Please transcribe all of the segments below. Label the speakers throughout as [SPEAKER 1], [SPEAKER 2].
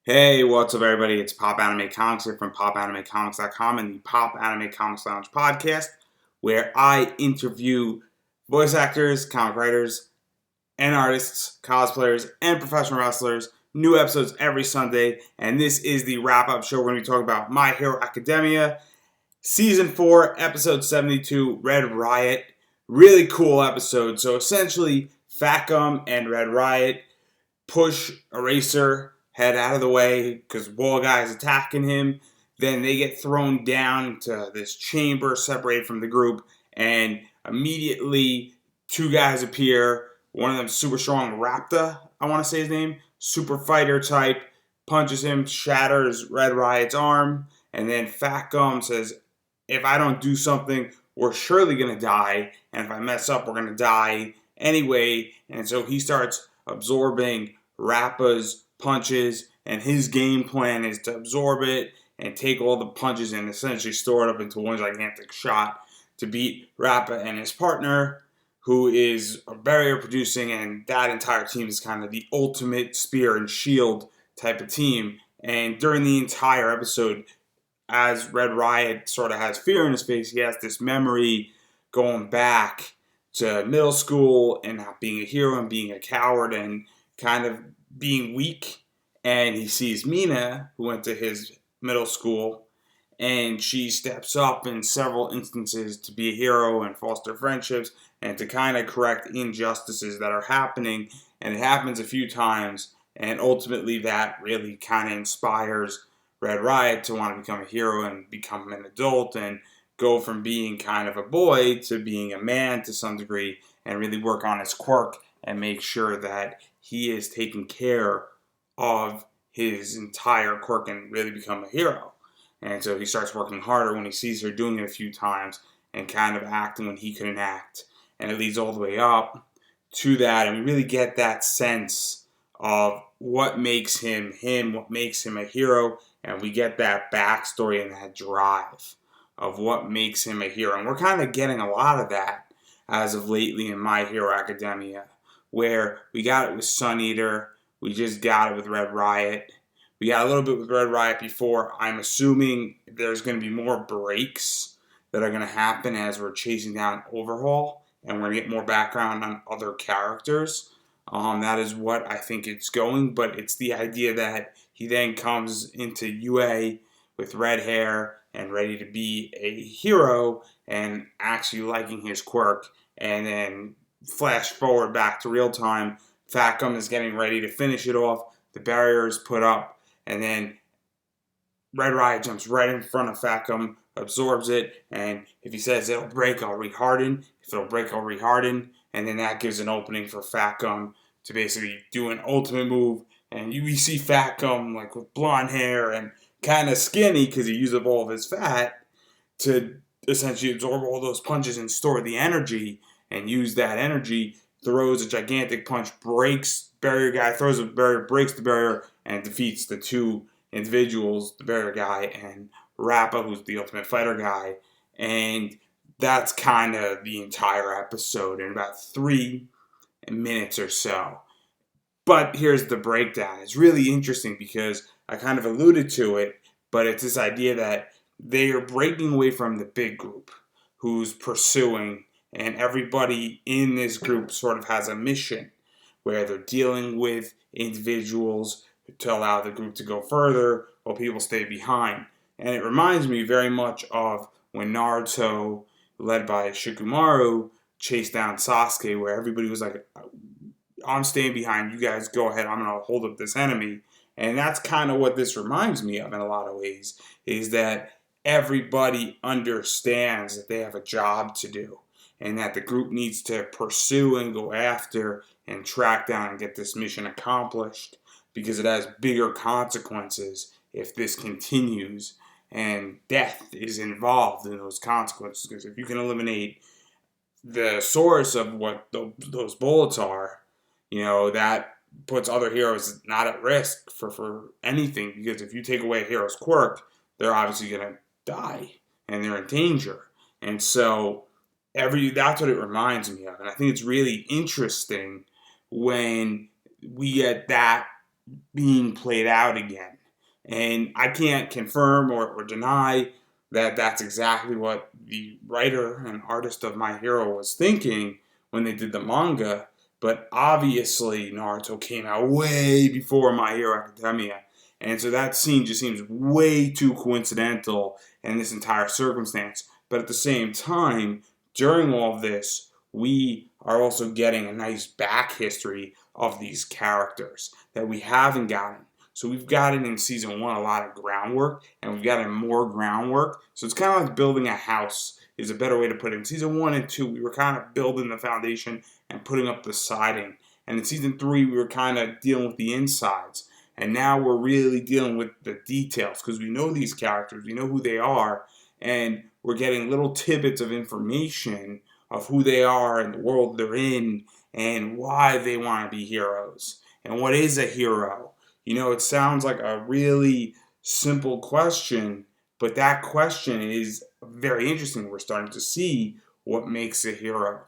[SPEAKER 1] Hey, what's up, everybody? It's Pop Anime Comics here from PopAnimeComics.com and the Pop Anime Comics Lounge podcast, where I interview voice actors, comic writers, and artists, cosplayers, and professional wrestlers. New episodes every Sunday, and this is the wrap-up show. We're going to be talking about My Hero Academia, Season 4, Episode 72, Red Riot. Really cool episode. So essentially, Fat Gum and Red Riot push Eraser head out of the way because Wall Guy is attacking him. Then they get thrown down to this chamber separated from the group, and immediately two guys appear. One of them super strong, Raptor, I want to say his name, super fighter type, punches him, shatters Red Riot's arm, and then Fat Gum says, if I don't do something, we're surely going to die, and if I mess up, we're going to die anyway. And so he starts absorbing Rappa's punches, and his game plan is to absorb it and take all the punches and essentially store it up into one gigantic shot to beat Rappa and his partner, who is a barrier producing, and that entire team is kind of the ultimate spear and shield type of team. And during the entire episode, as Red Riot sort of has fear in his face, he has this memory going back to middle school and not being a hero and being a coward and kind of being weak. And he sees Mina, who went to his middle school, and she steps up in several instances to be a hero and foster friendships and to kind of correct injustices that are happening. And it happens a few times, and ultimately that really kind of inspires Red Riot to want to become a hero and become an adult and go from being kind of a boy to being a man to some degree and really work on his quirk and make sure that he is taking care of his entire quirk and really become a hero. And so he starts working harder when he sees her doing it a few times and kind of acting when he couldn't act. And it leads all the way up to that, and we really get that sense of what makes him him, what makes him a hero, and we get that backstory and that drive of what makes him a hero. And we're kind of getting a lot of that as of lately in My Hero Academia, where we got it with Sun Eater, we just got it with Red Riot. We got a little bit with Red Riot before. I'm assuming there's going to be more breaks that are going to happen as we're chasing down Overhaul, and we're going to get more background on other characters. That is what I think it's going, but it's the idea that he then comes into UA with red hair and ready to be a hero and actually liking his quirk, and then flash forward back to real time. Fat Gum is getting ready to finish it off. The barrier is put up, and then Red Riot jumps right in front of Fat Gum, absorbs it, and if he says it'll break, I'll reharden. If it'll break, I'll reharden. And then that gives an opening for Fat Gum to basically do an ultimate move. And we see Fat Gum like with blonde hair and kind of skinny because he used up all of his fat to essentially absorb all those punches and store the energy and use that energy, throws a gigantic punch, breaks barrier guy, throws a barrier, breaks the barrier, and defeats the two individuals, the barrier guy and Rappa, who's the ultimate fighter guy. And that's kind of the entire episode in about 3 minutes or so. But here's the breakdown. It's really interesting because I kind of alluded to it, but it's this idea that they are breaking away from the big group who's pursuing, and everybody in this group sort of has a mission where they're dealing with individuals to allow the group to go further while people stay behind. And it reminds me very much of when Naruto, led by Shikamaru, chased down Sasuke, where everybody was like, I'm staying behind, you guys go ahead, I'm going to hold up this enemy. And that's kind of what this reminds me of in a lot of ways, is that everybody understands that they have a job to do and that the group needs to pursue and go after and track down and get this mission accomplished because it has bigger consequences if this continues, and death is involved in those consequences. Because if you can eliminate the source of what those bullets are, that puts other heroes not at risk for anything, because if you take away a hero's quirk, they're obviously going to die and they're in danger. And so that's what it reminds me of. And I think it's really interesting when we get that being played out again. And I can't confirm or deny that that's exactly what the writer and artist of My Hero was thinking when they did the manga. But obviously, Naruto came out way before My Hero Academia. And so that scene just seems way too coincidental in this entire circumstance. But at the same time, during all of this, we are also getting a nice back history of these characters that we haven't gotten. So we've gotten in season one a lot of groundwork, and we've gotten more groundwork. So it's kind of like building a house is a better way to put it. In season one and two, we were kind of building the foundation and putting up the siding. And in season three, we were kind of dealing with the insides. And now we're really dealing with the details because we know these characters, we know who they are, and we're getting little tidbits of information of who they are and the world they're in and why they want to be heroes and what is a hero. You know, it sounds like a really simple question, but that question is very interesting. We're starting to see what makes a hero,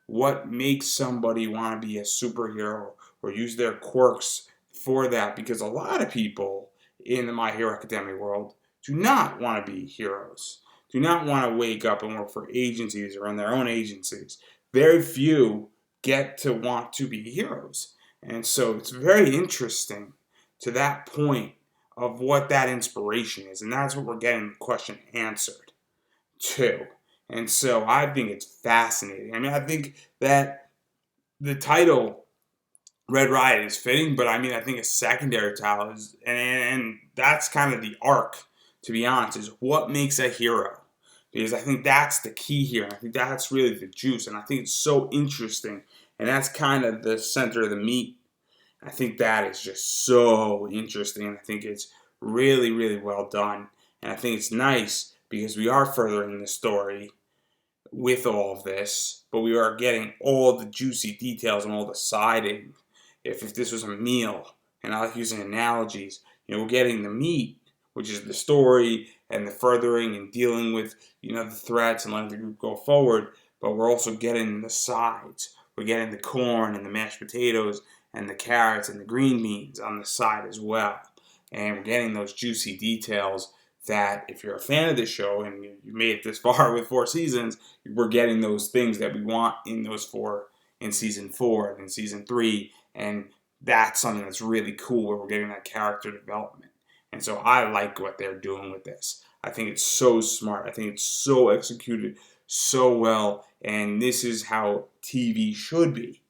[SPEAKER 1] what makes somebody want to be a superhero or use their quirks for that, because a lot of people in the My Hero Academia world do not want to be heroes, do not want to wake up and work for agencies or run their own agencies. Very few get to want to be heroes. And so it's very interesting to that point of what that inspiration is. And that's what we're getting the question answered to. And so I think it's fascinating. I mean, I think that the title Red Riot is fitting, but I mean, I think a secondary title is, and that's kind of the arc, to be honest, is what makes a hero. Because I think that's the key here, and I think that's really the juice, and I think it's so interesting, and that's kind of the center of the meat. I think that is just so interesting, and I think it's really, really well done, and I think it's nice because we are furthering the story with all of this, but we are getting all the juicy details and all the siding. If this was a meal, and I like using analogies, you know, we're getting the meat, which is the story and the furthering and dealing with, you know, the threats and letting the group go forward, but we're also getting the sides. We're getting the corn and the mashed potatoes and the carrots and the green beans on the side as well. And we're getting those juicy details that if you're a fan of this show and you made it this far with 4 seasons, we're getting those things that we want in those 4 in season 4 and in season 3. And that's something that's really cool where we're getting that character development. And so I like what they're doing with this. I think it's so smart. I think it's so executed so well. And this is how TV should be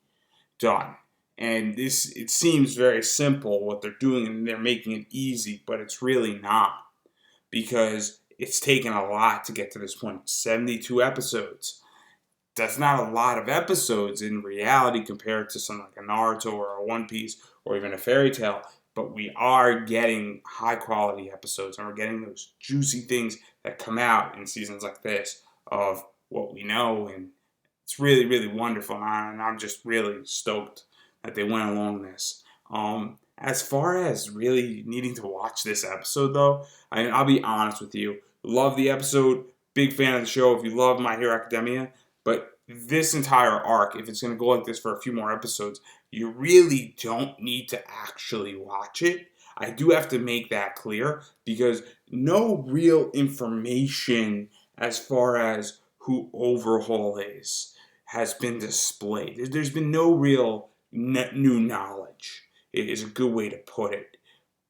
[SPEAKER 1] done. And this, it seems very simple what they're doing and they're making it easy, but it's really not, because it's taken a lot to get to this point. 72 episodes. That's not a lot of episodes in reality compared to something like a Naruto or a One Piece or even a Fairy Tail. But we are getting high quality episodes and we're getting those juicy things that come out in seasons like this of what we know. And it's really, really wonderful. And I'm just really stoked that they went along this. As far as really needing to watch this episode, though, I'll be honest with you. Love the episode. Big fan of the show. If you love My Hero Academia. But this entire arc, if it's going to go like this for a few more episodes, you really don't need to actually watch it. I do have to make that clear because no real information as far as who Overhaul is has been displayed. There's been no real new knowledge. It is a good way to put it.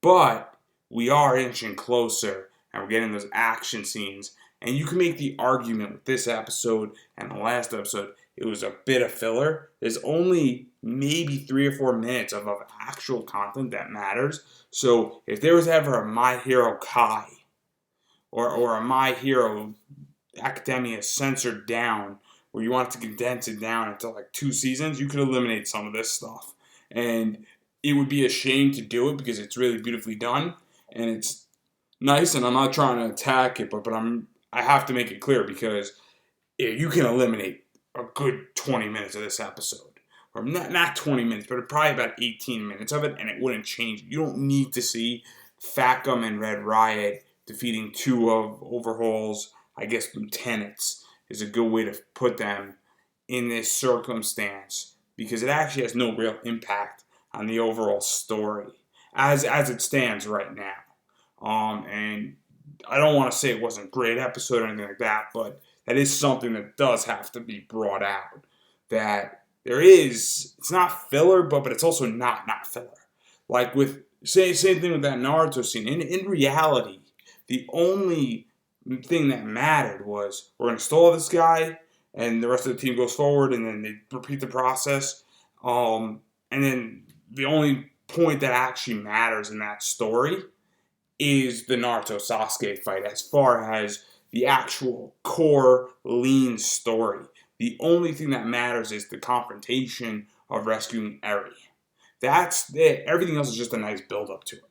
[SPEAKER 1] But we are inching closer and we're getting those action scenes. And you can make the argument with this episode and the last episode, it was a bit of filler. There's only maybe 3 or 4 minutes of actual content that matters. So if there was ever a My Hero Kai or a My Hero Academia censored down, where you want to condense it down into like 2 seasons, you could eliminate some of this stuff. And it would be a shame to do it because it's really beautifully done and it's nice, and I'm not trying to attack it, but I have to make it clear because you can eliminate a good 20 minutes of this episode. Or not 20 minutes, but probably about 18 minutes of it, and it wouldn't change. You don't need to see Facum and Red Riot defeating 2 of Overhaul's, I guess, lieutenants is a good way to put them in this circumstance, because it actually has no real impact on the overall story as it stands right now. And I don't want to say it wasn't a great episode or anything like that, but that is something that does have to be brought out. That it's not filler, but it's also not filler. Like with same thing with that Naruto scene. In reality, the only thing that mattered was we're gonna stall this guy, and the rest of the team goes forward, and then they repeat the process. And then the only point that actually matters in that story is the Naruto Sasuke fight, as far as the actual core lean story. The only thing that matters is the confrontation of rescuing Eri. That's it. Everything else is just a nice build up to it.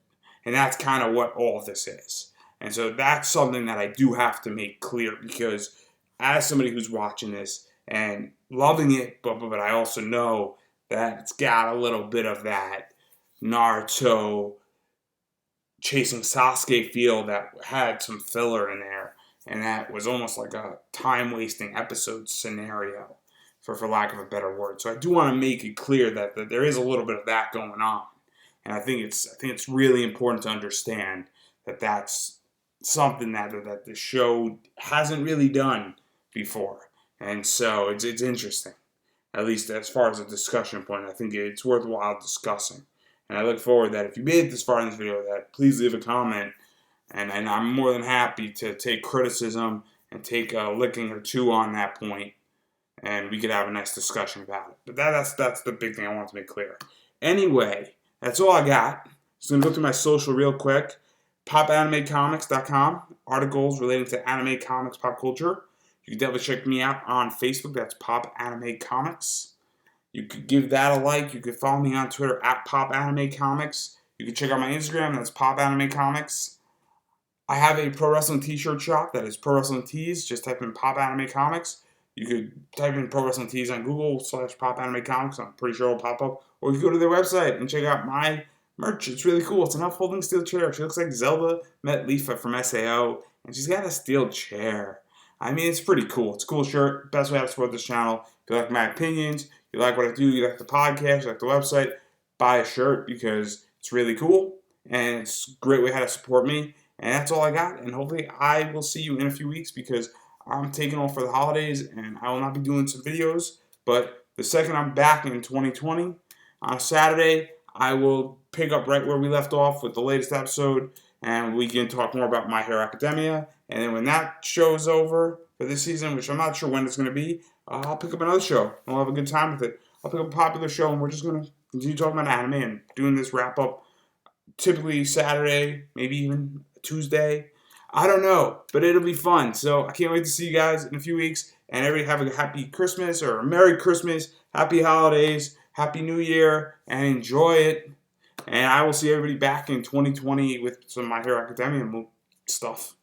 [SPEAKER 1] And that's kind of what all of this is. And so that's something that I do have to make clear, because as somebody who's watching this and loving it, but I also know that it's got a little bit of that Naruto chasing Sasuke feel that had some filler in there, and that was almost like a time-wasting episode scenario, for lack of a better word. So I do want to make it clear that there is a little bit of that going on, and I think it's really important to understand that that's something that the show hasn't really done before, and so it's interesting, at least as far as a discussion point. I think it's worthwhile discussing. And I look forward that if you made it this far in this video, that please leave a comment. And I'm more than happy to take criticism and take a licking or two on that point. And we could have a nice discussion about it. But that's the big thing I want to make clear. Anyway, that's all I got. Just going to go through my social real quick. PopAnimeComics.com. Articles relating to anime, comics, pop culture. You can definitely check me out on Facebook. That's Pop Anime Comics. You could give that a like. You could follow me on Twitter at PopAnimeComics. You can check out my Instagram. That's PopAnimeComics. I have a pro wrestling t-shirt shop. That is Pro Wrestling Tees. Just type in Pop Anime Comics. You could type in Pro Wrestling Tees on Google /Pop Anime Comics. I'm pretty sure it'll pop up. Or you can go to their website and check out my merch. It's really cool. It's an up-folding steel chair. She looks like Zelda met Leafa from SAO. And she's got a steel chair. I mean, it's pretty cool. It's a cool shirt. Best way to support this channel. If you like my opinions, you like what I do, you like the podcast, you like the website, buy a shirt, because it's really cool and it's a great way how to support me. And that's all I got. And hopefully I will see you in a few weeks, because I'm taking off for the holidays and I will not be doing some videos. But the second I'm back in 2020, on Saturday, I will pick up right where we left off with the latest episode, and we can talk more about My Hero Academia. And then when that show is over for this season, which I'm not sure when it's going to be, I'll pick up another show, and we'll have a good time with it. I'll pick up a popular show, and we're just going to continue talking about anime and doing this wrap-up, typically Saturday, maybe even Tuesday. I don't know, but it'll be fun. So I can't wait to see you guys in a few weeks, and everybody have a happy Christmas, or a Merry Christmas, Happy Holidays, Happy New Year, and enjoy it. And I will see everybody back in 2020 with some My Hero Academia stuff.